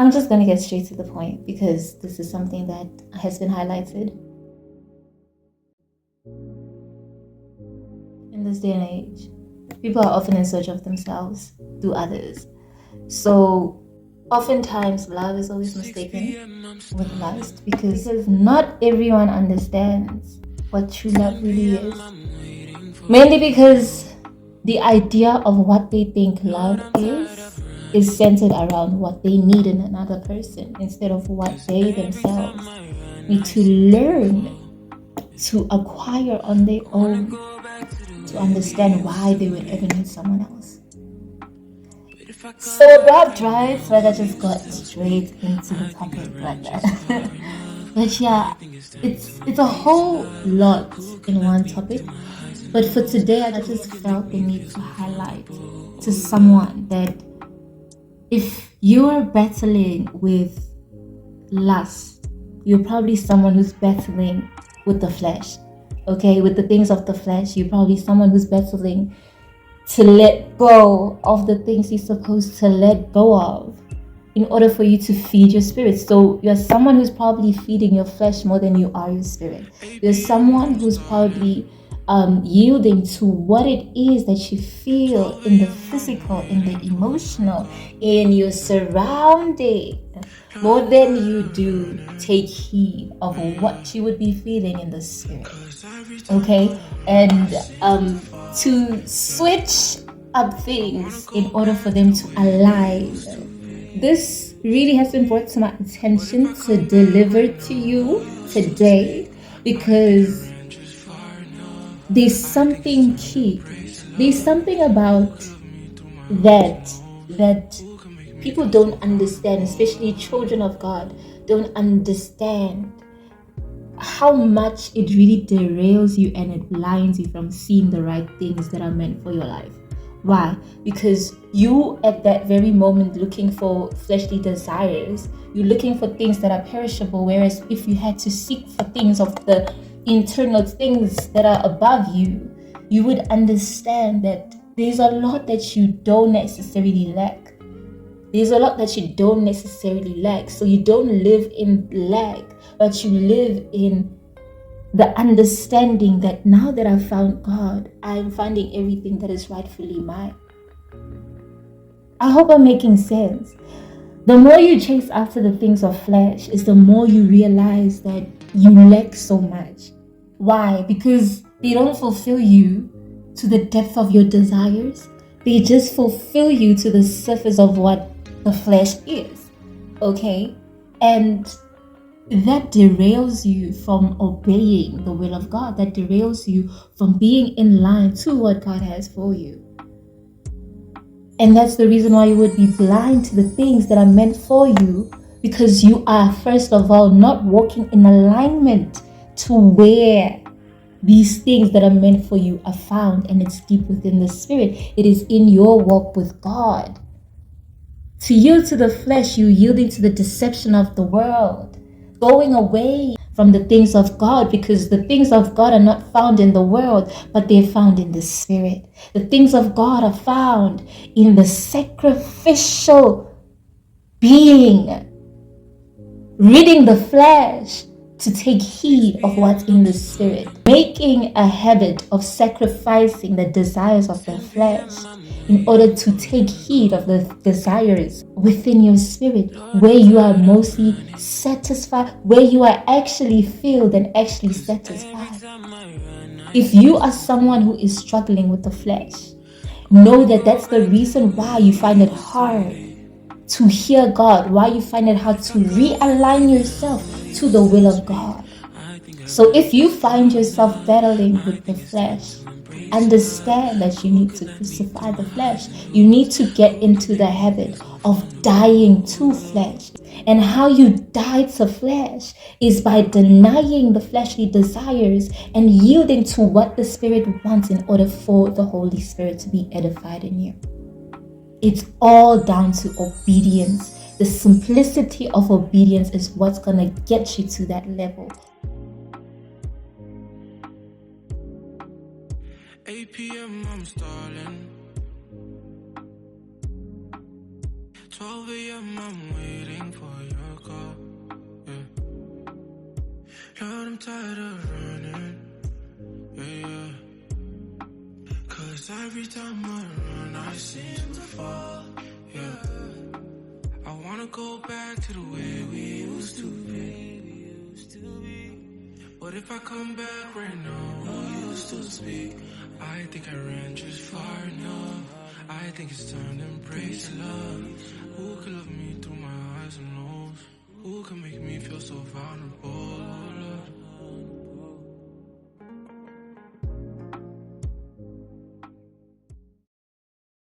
I'm just going to get straight to the point because this is something that has been highlighted. In this day and age, people are often in search of themselves through others. So oftentimes love is always mistaken with lust because not everyone understands what true love really is. Mainly because the idea of what they think love is centered around what they need in another person instead of what they themselves need to learn to acquire on their own to understand why they would ever need someone else. So that drives where I just got straight into the topic like that. But yeah, it's a whole lot in one topic. But for today, I just felt the need to highlight to someone that if you are battling with lust, you're probably someone who's battling with the flesh. Okay, with the things of the flesh, you're probably someone who's battling to let go of the things you're supposed to let go of in order for you to feed your spirit. So you're someone who's probably feeding your flesh more than you are your spirit. You're someone who's probably yielding to what it is that you feel in the physical, in the emotional, in your surrounding, more than you do take heed of what you would be feeling in the spirit. Okay, and to switch up things in order for them to align. This really has been brought to my attention to deliver to you today because there's something key. There's something about that people don't understand, especially children of God don't understand how much it really derails you and it blinds you from seeing the right things that are meant for your life. Why? Because you at that very moment looking for fleshly desires, you're looking for things that are perishable, whereas if you had to seek for things of the internal things that are above you, you would understand that there's a lot that you don't necessarily lack. There's a lot that you don't necessarily lack. So you don't live in lack, but you live in the understanding that now that I've found God, I'm finding everything that is rightfully mine. I hope I'm making sense. The more you chase after the things of flesh is the more you realize that you lack so much. Why? Because they don't fulfill you to the depth of your desires. They just fulfill you to the surface of what the flesh is. Okay? And that derails you from obeying the will of God. That derails you from being in line to what God has for you. And that's the reason why you would be blind to the things that are meant for you, because you are, first of all, not walking in alignment to where these things that are meant for you are found, and it's deep within the spirit. It is in your walk with God. To yield to the flesh, you yielding to the deception of the world, going away from the things of God, because the things of God are not found in the world, but they're found in the spirit. The things of God are found in the sacrificial being, ridding the flesh to take heed of what's in the spirit, making a habit of sacrificing the desires of the flesh in order to take heed of the desires within your spirit, where you are mostly satisfied, where you are actually filled and actually satisfied. If you are someone who is struggling with the flesh, know that that's the reason why you find it hard to hear God, why you find it hard to realign yourself to the will of God. So if you find yourself battling with the flesh, understand that you need to crucify the flesh. You need to get into the habit of dying to flesh. And how you die to flesh is by denying the fleshly desires and yielding to what the Spirit wants in order for the Holy Spirit to be edified in you. It's all down to obedience. The simplicity of obedience is what's going to get you to that level. 8 p.m. I'm stalling. 12 a.m. I'm waiting for your call. Yeah. Lord, I'm tired of running. Yeah. Cause every time I run, I seem to fall. Yeah. I wanna go back to the way we used to be. But if I come back right now, will you still speak? I think I ran just far enough. I think it's time to embrace the love. Who could love me through my highs and lows? Who can make me feel so vulnerable?